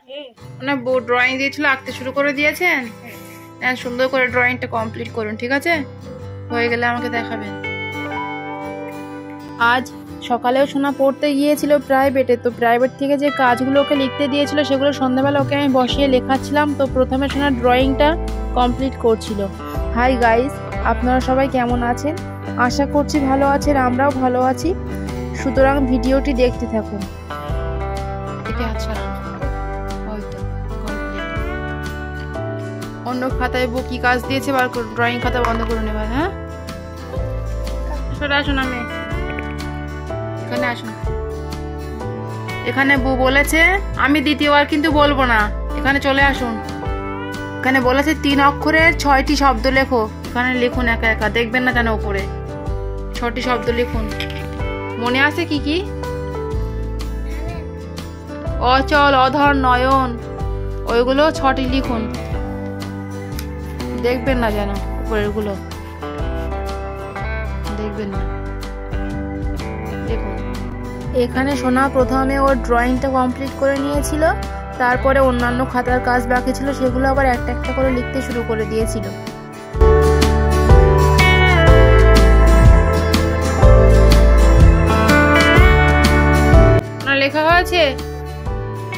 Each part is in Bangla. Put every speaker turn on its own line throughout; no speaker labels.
মানে বউ ড্রয়িং দিয়েছিল, আঁকতে শুরু করে দিয়েছেন? হ্যাঁ, সুন্দর করে ড্রয়িংটা কমপ্লিট করুন, ঠিক আছে? হয়ে গেলে আমাকে দেখাবেন। আজ সকালেও সোনা পড়তে গিয়েছিল প্রাইভেটে, তো প্রাইভেট থেকে যে কাজগুলো ওকে লিখতে দিয়েছিল সেগুলো সন্ধ্যাবেলা ওকে আমি বসিয়ে লেখাচ্ছিলাম। তো প্রথমে সোনা ড্রয়িংটা কমপ্লিট করছিল। হাই গাইস, আপনারা সবাই কেমন আছেন? আশা করছি ভালো আছেন, আমরাও ভালো আছি। সুতরাং ভিডিওটি দেখতে থাকুন। অন্য খাতায় বউ কি কাজ দিয়েছে বার করুন, ড্রয়িং খাতা বন্ধ করুন এবার। হ্যাঁ, সরে আসুন, আমি এখানে আসুন। এখানে বউ বলেছে, আমি দ্বিতীয়বার কিন্তু বলবো না, এখানে চলে আসুন। এখানে বলেছে 3 অক্ষরের 6টি শব্দ লেখো। এখানে লিখুন একা একা, দেখবেন না কেন উপরে 6টি শব্দ লিখুন। মনে আছে কি কি? অচল, অধর, নয়ন, ওইগুলো 6টি লিখুন, দেখবেন না যেন উপরের গুলো, দেখবেন না। দেখুন, এখানে সোনা প্রথমে ওর ড্রয়িংটা কমপ্লিট করে নিয়েছিল, তারপরে অন্যান্য খাতার কাজ বাকি ছিল সেগুলো আবার একটা একটা করে লিখতে শুরু করে দিয়েছিল। লেখা হয়েছে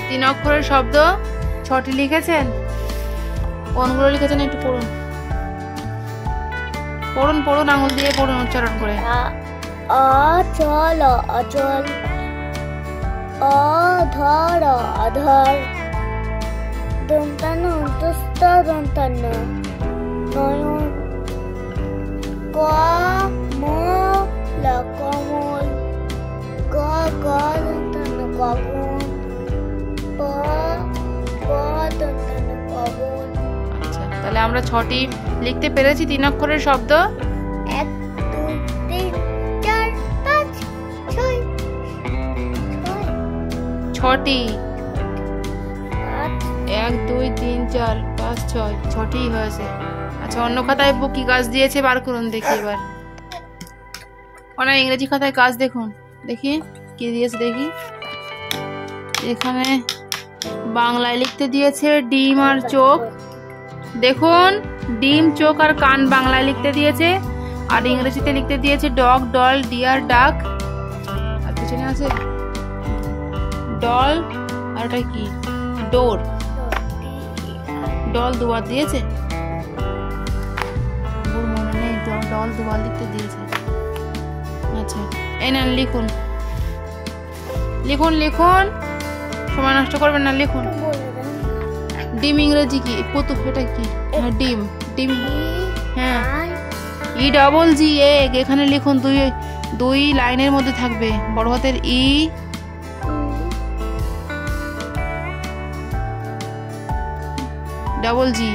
3 অক্ষরের শব্দ 6টি লিখেছেন। কোনগুলো লিখেছেন একটু পড়ুন, পড়ুন পড়ুন, আঙুল দিয়ে পড়ুন উচ্চারণ করে।
অচল, অচল, অধর, অধর, দন্তান্ন, অন্তস্থ, দন্তান্ন, নয়ন, কমল, কমল, গ, দন্তান্ন, গগন, প, দন্তান্ন, পবন।
আচ্ছা, তাহলে আমরা 6টি লিখতে পেরেছি 3 অক্ষরের শব্দ।
1 2 3 4 5 6
6টি। 1 2 3 4 5 6, 6টি হয়েছে। আচ্ছা, অন্য খাতায় বউ কি কাজ দিয়েছে বার করুন দেখি এবার। অনেক ইংরেজি খাতায় কাজ দেখুন, দেখি কি দিয়েছে দেখি। এখানে বাংলায় লিখতে দিয়েছে ডিম আর চোখ। দেখুন, ডিম, চোখ আর কান বাংলায় লিখতে দিয়েছে, আর ইংরেজিতে লিখতে দিয়েছে ডগ, ডল, ডিয়ার, ডাক। আর পিছনে আছে ডল, আর ওটা কি? ডোর। ডল দুবার দিয়েছে, মনে নেই, ডল দুবার লিখতে দিয়েছে। আচ্ছা, এই নেন লিখুন, লিখুন লিখুন, সময় নষ্ট করবেন না, লিখুন। ডিম ইংরেজি কি? পুতুল, এটা কি? হ্যাঁ, ডিম, ডিম। হ্যাঁ, ই ডবল জি, এগ। এখানে লিখুন, দুই লাইনের মধ্যে থাকবে, বড় হাতের ই, ডবল জি।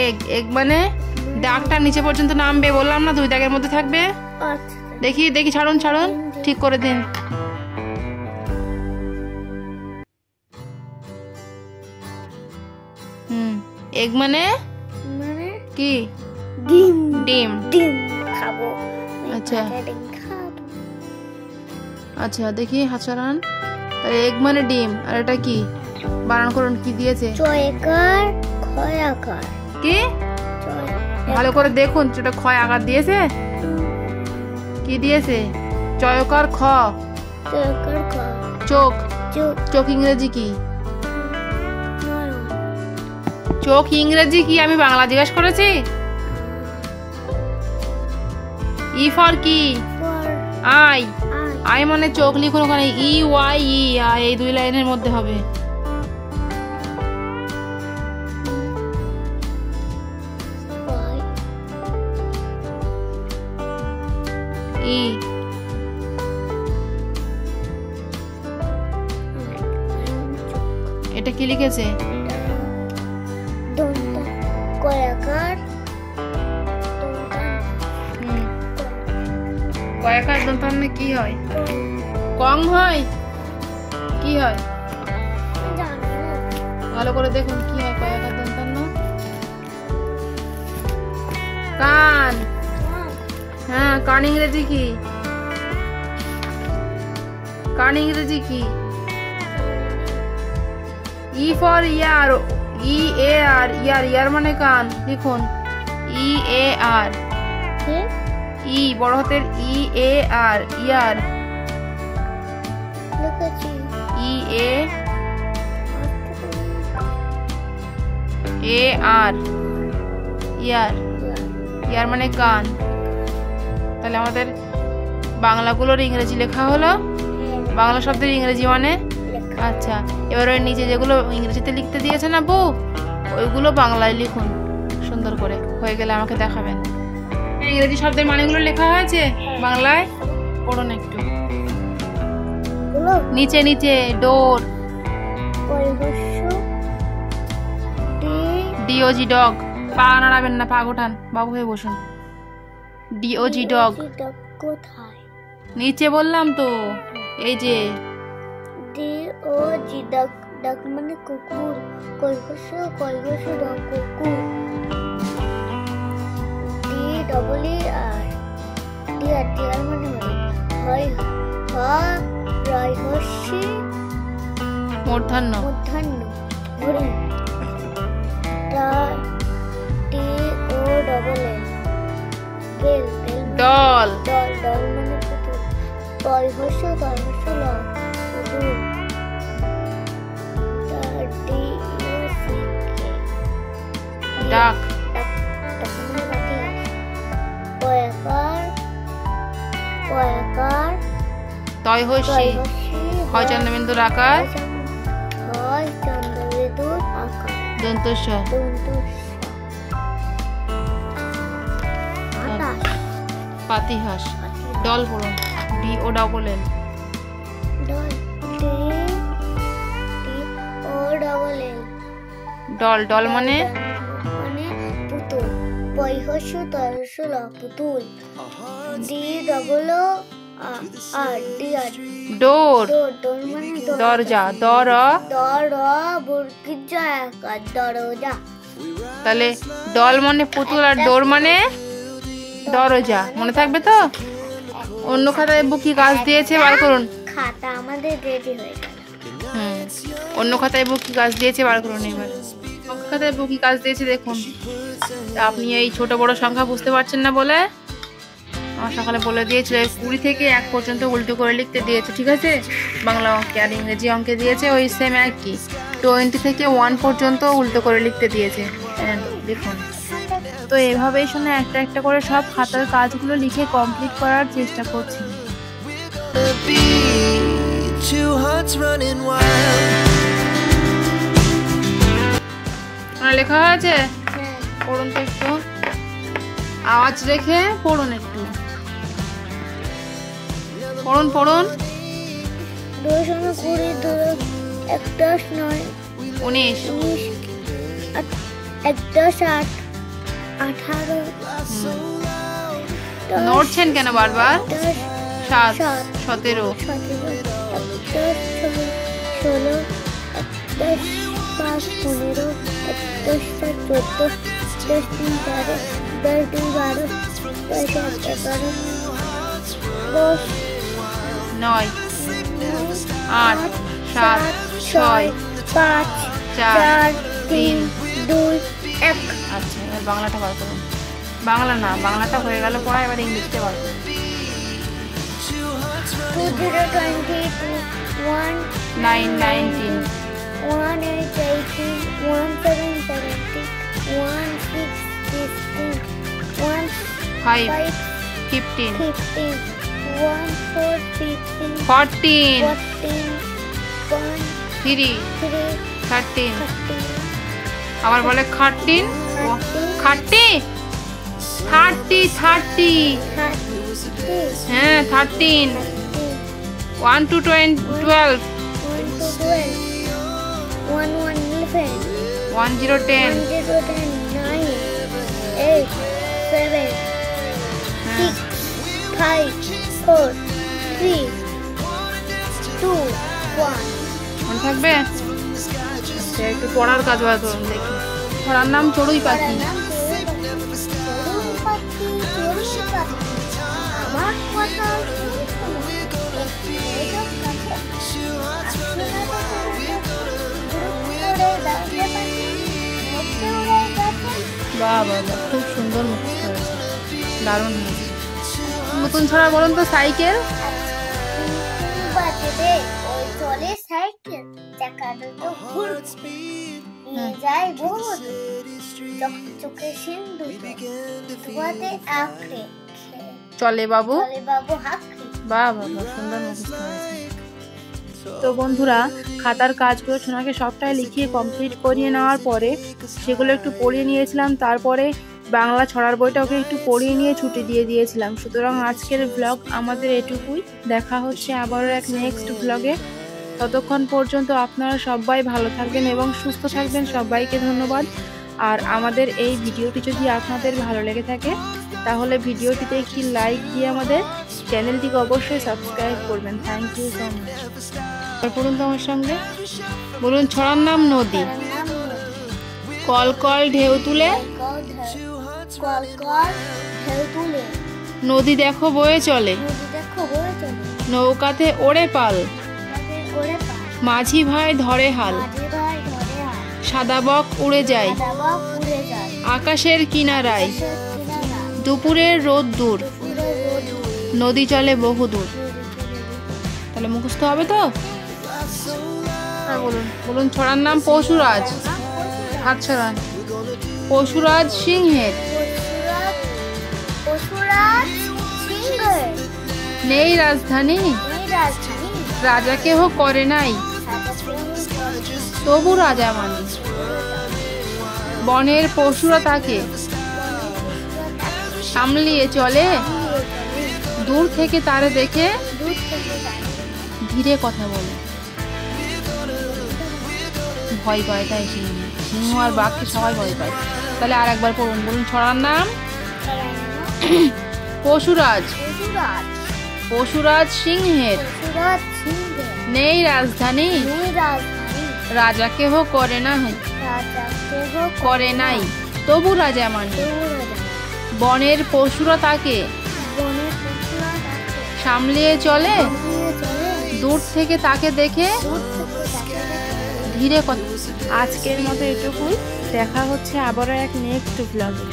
এগ, এগ মানে দাগটা নিচে পর্যন্ত নামবে, বললাম না 2 দাগের মধ্যে থাকবে। দেখি দেখি, ছাড়ুন ছাড়ুন, ঠিক করে দিন। এগ মানে কি?
ডিম,
ডিম,
ডিম খাবো।
আচ্ছা আচ্ছা, দেখি হাত সরান। তাহলে এগ মানে ডিম, আর এটা কি? বানান করুন, কি দিয়েছে?
চয়কার, খয়াকার।
কি? ভালো করে দেখুন, এটা ক্ষয় আকার দিয়েছে। কি দিয়েছে? চয়কার খ,
চয়কার খ।
চোখ,
চোখ,
চোখ ইংরেজি কি? চোখ ইংরেজি কি আমি বাংলা জিজ্ঞাসা করেছি? ই ফর কি? আই। আই মানে চোখ, লিখুন ওখানে ই ওয়াই ই, এই 2 লাইনের মধ্যে হবে। ই, এটা কি লিখেছে? কয়াকার দন্তান্ন কি হয়? কং হয়? কি হয় ভালো করে দেখুন, কি হয় কয়াকার দন্তান্ন? কান। কান ইংরেজি কি? কান ইংরেজি কি? ই ফর ইয়ার, EAR, ইয়ার, ইয়ার মানে কান। লিখুন EAR, ই বড় হাতের EAR, ইয়ার।
লিখেছি।
EAR, ইয়ার, ইয়ার মানে কান। তাহলে আমাদের বাংলাগুলোর ইংরেজি লেখা হলো, বাংলা শব্দের ইংরেজি মানে। আচ্ছা, এবার ওই নিচে যেগুলো ইংরেজিতে লিখতে দিয়েছে না বউ, ওইগুলো বাংলায় লিখুন সুন্দর করে। হয়ে গেলে আমাকে দেখাবেন। ইংরেজি শব্দের মানেগুলো লেখা হয়েছে বাংলায়, পড়ুন একটু। নিচে নিচে ডোর, DOG ডগ। পা নাড়াবেন না, পা গোটান, বাবু হয়ে বসুন। DOG ডগ
কোথায়?
নিচে বললাম তো, এই যে
DOG ডগ, ডগ মানে কুকুর। কলকসু ডগ কুকুর। DEER, ডিয়ার মানে হয় হর্ষি
মূর্ধন্য
মূর্ধন্য হরিণ। DOLL বেল,
ডল,
ডল মানে পুতুল। তলহস্য ল পুতুল।
ডাক, তয় হস্যি, হয় চন্দ্রবিন্দুর আকার, দন্তস্ব, পাতিহাস। ডল পড়ুন, DOLL, ডল, ডল মানে
পুতুল। পয়হস্য তলহস্য ল পুতুল। DOOR, deer.
ডোর,
ডোর মানে
দরজা,
দরজা।
তাহলে ডল মানে পুতুল আর ডোর মানে দরজা। মনে থাকবে তো? অন্য খাতায় কি কাজ দিয়েছে বার করুন।
খাতা আমাদের রেডি হয়ে গেল।
অন্য খাতায় কি কাজ দিয়েছে বার করুন। এবার অঙ্ক খাতায় কি কাজ দিয়েছে দেখুন। আপনি এই ছোট বড় সংখ্যা বুঝতে পারছেন না বলে আমার সকালে বলে দিয়েছিল 20 থেকে 1 পর্যন্ত উল্টো করে লিখতে দিয়েছে, ঠিক আছে? বাংলা অঙ্কে আর ইংরেজি অঙ্কে দিয়েছে ওই সেম একই। 20 থেকে 1 পর্যন্ত উল্টো করে লিখতে দিয়েছে। দেখুন, তো এভাবেই শুনে একটা একটা করে সব খাতার কাজগুলো লিখে কমপ্লিট করার চেষ্টা করছি। লেখা হয়েছে? পড়ুন তো একটু, আওয়াজ রেখে পড়ুন একটু। পড়ুন। 19,
18।
নড়ছেন কেন বারবার? 7, 17,
16, 5, 15, 14, 10, 3, 13, 10, 2, 12, 10, 11, 10,
9, 8, 7, 6,
5, 4, 3, 2, 1।
আচ্ছা, এবার বাংলাটা বার করুন। বাংলা না, বাংলাটা হয়ে গেল পড়া, এবার ইংলিশটা বার করুন।
20, 21,
9, 19,
18, 18, 17, 17, 16, 15,
5,
15,
15,
15, 14, 15,
14,
14, 1,
3,
3,
13,
13,
আবার বলে 13, 30, হ্যাঁ 13, 1 to 12,
1 to 12, 1, 11,
1, 0, 10,
0, 10, 9, 8, 7, 6, 5, 4, 3, 2, 1।
মনে থাকবে? আচ্ছা, একটু পড়ার কাজ বার করুন দেখি। পড়ার নাম চড়ুই পাখি।
কথা
বাহ বাহ বাহ, খুব সুন্দর মুখস্থ হয়েছে, দারুণ হয়েছে। নতুন ছড়া বলুন তো। সাইকেল
চলে সাইকেল চাকাটা তো নিয়ে যায় বহুত চোখে সিন্ধু ধোয়াতে আঁকড়ে
চলে বাবু
হাঁকড়ে।
বাহ বাহ বাহ, সুন্দর মুখস্থ হয়েছে। তো বন্ধুরা, খাতার কাজগুলো সোনাকে সবটাই লিখিয়ে কমপ্লিট করিয়ে নেওয়ার পরে সেগুলো একটু পড়িয়ে নিয়েছিলাম। তারপরে বাংলা ছড়ার বইটা ওকে একটু পড়িয়ে নিয়ে ছুটি দিয়ে দিয়েছিলাম। সুতরাং আজকের ব্লগ আমাদের এটুকুই। দেখা হচ্ছে আবারও এক নেক্সট ব্লগে। ততক্ষণ পর্যন্ত আপনারা সবাই ভালো থাকবেন এবং সুস্থ থাকবেন। সবাইকে ধন্যবাদ। আর আমাদের এই ভিডিওটি যদি আপনাদের ভালো লেগে থাকে তাহলে ভিডিওটিতে একটি লাইক দিয়ে আমাদের চ্যানেলটিকে অবশ্যই সাবস্ক্রাইব করবেন। Thank you so much. বলুন তো আমার সঙ্গে, বলুন ছড়ার নাম নদী। কল কল ঢেউ তুলে নদী দেখো বয়ে চলে, নৌকাতে ওড়ে পাল, মাঝি ভাই ধরে হাল, সাদা বক উড়ে যায় আকাশের কিনারায়, দুপুরের রোদ দূর, নদী চলে বহু দূর। তাহলে মুখস্থ হবে তো? হ্যাঁ বলুন। বলুন ছড়ার নাম পশুরাজ। হাত ছড়ান। পশুরাজ সিংহের নেই রাজধানী, রাজা কেহ করে নাই তবু রাজা মানে, বনের পশুরা তাকে সামলিয়ে চলে, দূর থেকে তারে দেখে ধীরে কথা বলে। ভয় পায় তাই সিংহ আর বাঘকে সবাই ভয় পায়। তাহলে আর একবার পড়ুন। বলুন ছড়ার নাম পশুরাজ। পশুরাজ সিংহের নেই রাজধানী, রাজা কেহ করে না করে নাই তবু রাজা মানে, বনের পশুরা তাকে সামলিয়ে চলে, দূর থেকে তাকে দেখে ধীরে কথা। আজকের মতো এটুকুই। দেখা হচ্ছে আবারও এক নেক্সট ব্লগে।